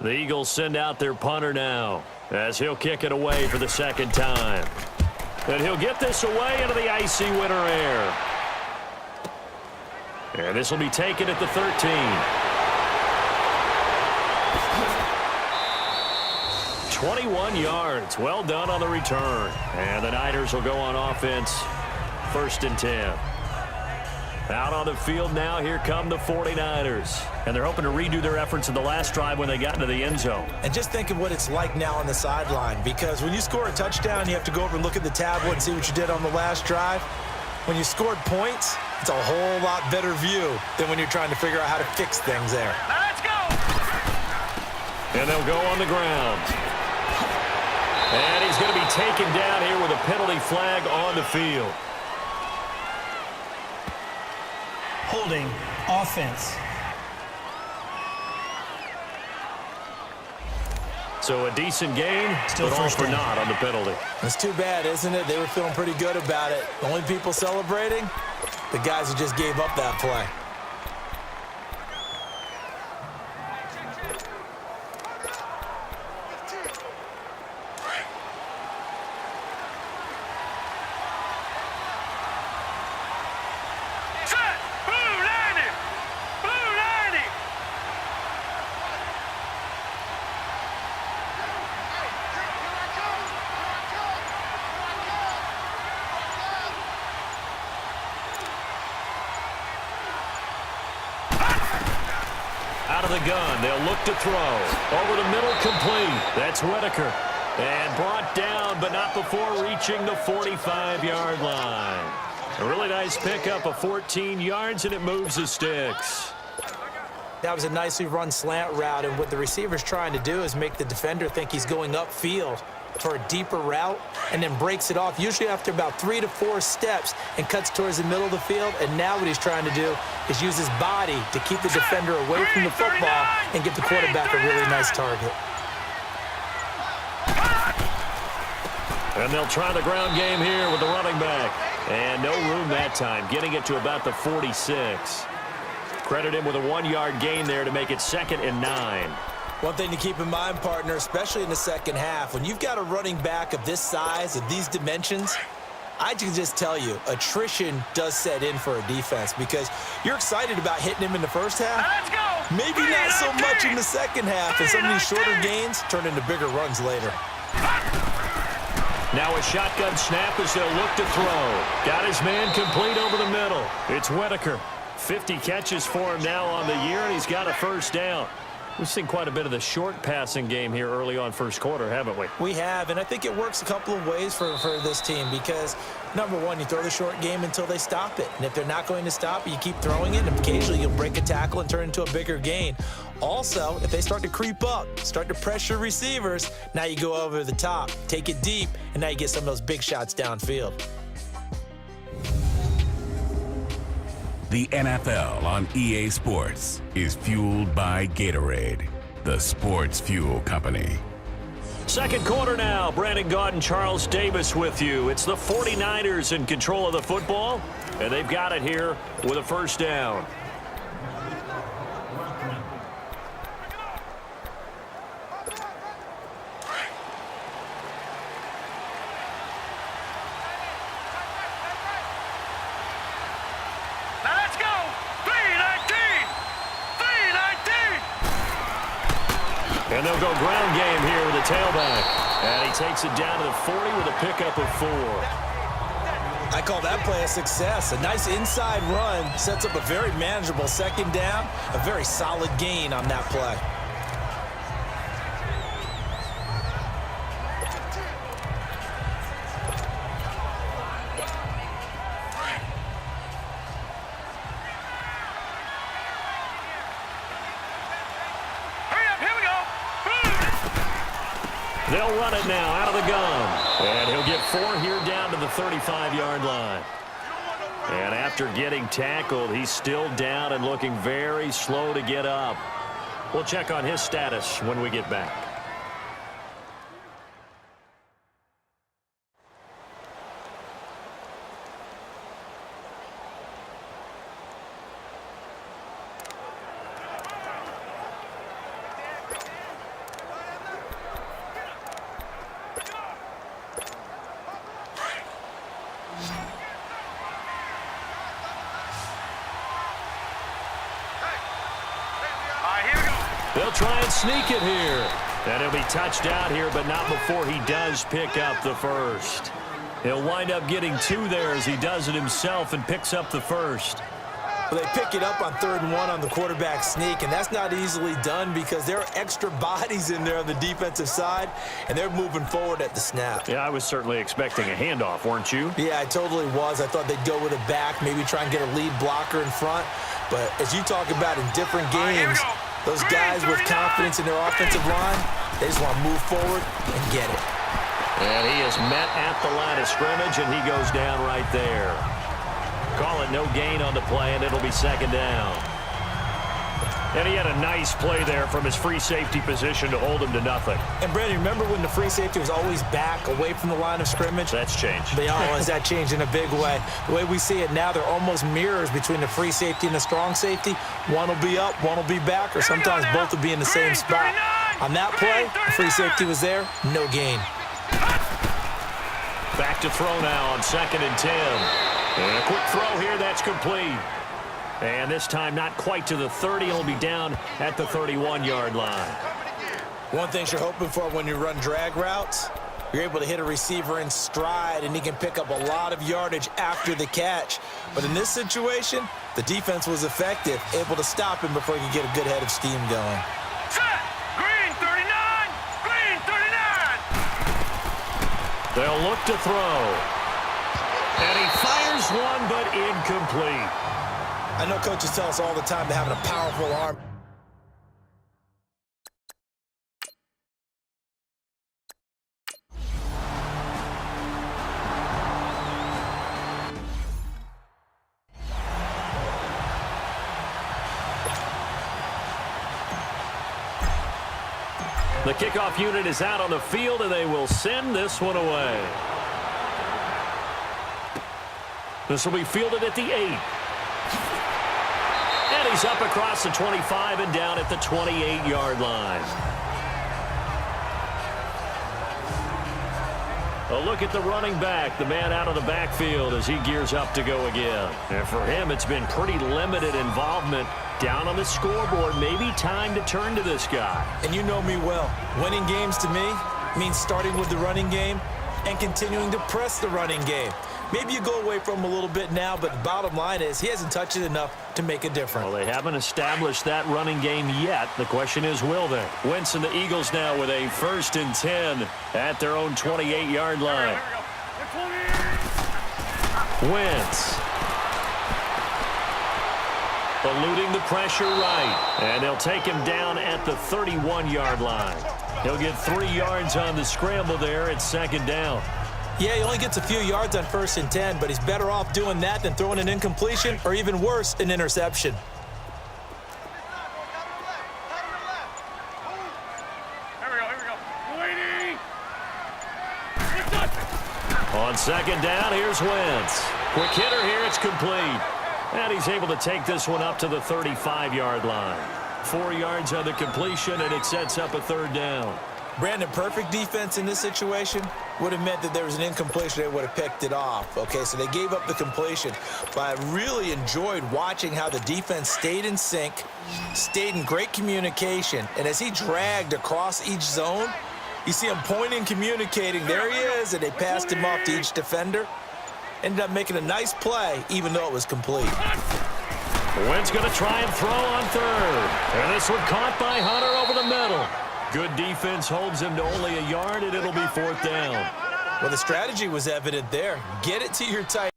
The Eagles send out their punter now as he'll kick it away for the second time. And he'll get this away into the icy winter air. And this will be taken at the 13. 21 yards. Well done on the return. And the Niners will go on offense. 1st and 10. Out on the field now, here come the 49ers. And they're hoping to redo their efforts in the last drive when they got into the end zone. And just think of what it's like now on the sideline, because when you score a touchdown, you have to go over and look at the tablet and see what you did on the last drive. When you scored points, it's a whole lot better view than when you're trying to figure out how to fix things there. Let's go! And they'll go on the ground. And he's going to be taken down here with a penalty flag on the field. Holding offense. So a decent gain, Still but all first for down. naught on the penalty. It's too bad, isn't it? They were feeling pretty good about it. The only people celebrating, the guys who just gave up that play. Set! Blue 90! Blue 90! Out of the gun, they'll look to throw. Over the middle, complete. That's Whitaker. And brought down, but not before reaching the 45-yard line. A really nice pickup of 14 yards, and it moves the sticks. That was a nicely run slant route, and what the receiver's trying to do is make the defender think he's going upfield for a deeper route, and then breaks it off, usually after about 3 to 4 steps, and cuts towards the middle of the field. And now what he's trying to do is use his body to keep the defender away from the football and give the quarterback a really nice target. And they'll try the ground game here with the running back. And no room that time, getting it to about the 46. Credit him with a 1-yard gain there to make it 2nd and 9. One thing to keep in mind, partner, especially in the second half, when you've got a running back of this size, of these dimensions, I can just tell you, attrition does set in for a defense, because you're excited about hitting him in the first half. Let's go! Maybe not so much in the second half, and some of these shorter gains turn into bigger runs later. Now a shotgun snap as they'll look to throw. Got his man complete over the middle. It's Whitaker. 50 catches for him now on the year, and he's got a first down. We've seen quite a bit of the short passing game here early on first quarter, haven't we? We have, and I think it works a couple of ways for this team, because, number one, you throw the short game until they stop it. And if they're not going to stop it, you keep throwing it, and occasionally you'll break a tackle and turn it into a bigger gain. Also, if they start to creep up, start to pressure receivers, now you go over the top, take it deep, and now you get some of those big shots downfield. The NFL on EA Sports is fueled by Gatorade, the sports fuel company. Second quarter now. Brandon Gaudin, Charles Davis with you. It's the 49ers in control of the football, and they've got it here with a first down. Now let's go! 319! 319! And they'll go ground game here with a tailback. And he takes it down to the 40 with a pickup of 4. I call that play a success. A nice inside run sets up a very manageable second down, a very solid gain on that play. Hurry up, here we go! They'll run it now out of the gun. And he'll get 4 here down to the 35-yard line. And after getting tackled, he's still down and looking very slow to get up. We'll check on his status when we get back. They'll try and sneak it here. And he'll be touched out here, but not before he does pick up the first. He'll wind up getting 2 there as he does it himself and picks up the first. Well, they pick it up on 3rd and 1 on the quarterback sneak, and that's not easily done because there are extra bodies in there on the defensive side, and they're moving forward at the snap. Yeah, I was certainly expecting a handoff, weren't you? Yeah, I totally was. I thought they'd go with a back, maybe try and get a lead blocker in front. But as you talk about in different games, those guys with confidence in their offensive line, they just want to move forward and get it. And he is met at the line of scrimmage, and he goes down right there. Call it no gain on the play, and it'll be 2nd down. And he had a nice play there from his free safety position to hold him to nothing. And, Brandon, remember when the free safety was always back away from the line of scrimmage? That's changed. But, has that changed in a big way? The way we see it now, they're almost mirrors between the free safety and the strong safety. One will be up, one will be back, or sometimes both will be in the same spot. On that play, the free safety was there, no gain. Back to throw now on 2nd and 10. And a quick throw here, that's complete. And this time not quite to the 30. He'll be down at the 31-yard line. One thing you're hoping for when you run drag routes, you're able to hit a receiver in stride, and he can pick up a lot of yardage after the catch. But in this situation, the defense was effective, able to stop him before he could get a good head of steam going. Set. Green 39. Green 39. They'll look to throw. And he fires one, but incomplete. I know coaches tell us all the time to having a powerful arm. The kickoff unit is out on the field, and they will send this one away. This will be fielded at the 8. And he's up across the 25 and down at the 28-yard line. A look at the running back, the man out of the backfield as he gears up to go again. And for him, it's been pretty limited involvement down on the scoreboard. Maybe time to turn to this guy. And you know me well. Winning games to me means starting with the running game and continuing to press the running game. Maybe you go away from him a little bit now, but the bottom line is he hasn't touched it enough to make a difference. Well, they haven't established that running game yet. The question is, will they? Wentz and the Eagles now with a 1st and 10 at their own 28-yard line. Wentz. Eluding the pressure right. And they'll take him down at the 31-yard line. He'll get 3 yards on the scramble there at 2nd down. Yeah, he only gets a few yards on 1st and 10, but he's better off doing that than throwing an incompletion or even worse, an interception. On 2nd down, here's Wentz. Quick hitter here, it's complete. And he's able to take this one up to the 35-yard line. 4 yards on the completion, and it sets up a 3rd down. Brandon, perfect defense in this situation would have meant that there was an incompletion. They would have picked it off. Okay, so they gave up the completion. But I really enjoyed watching how the defense stayed in sync, stayed in great communication. And as he dragged across each zone, you see him pointing, communicating. There he is, and they passed him off to each defender. Ended up making a nice play, even though it was complete. Wentz going to try and throw on 3rd. And this one caught by Hunter over the middle. Good defense holds him to only a yard, and it'll be 4th down. Well, the strategy was evident there. Get it to your tight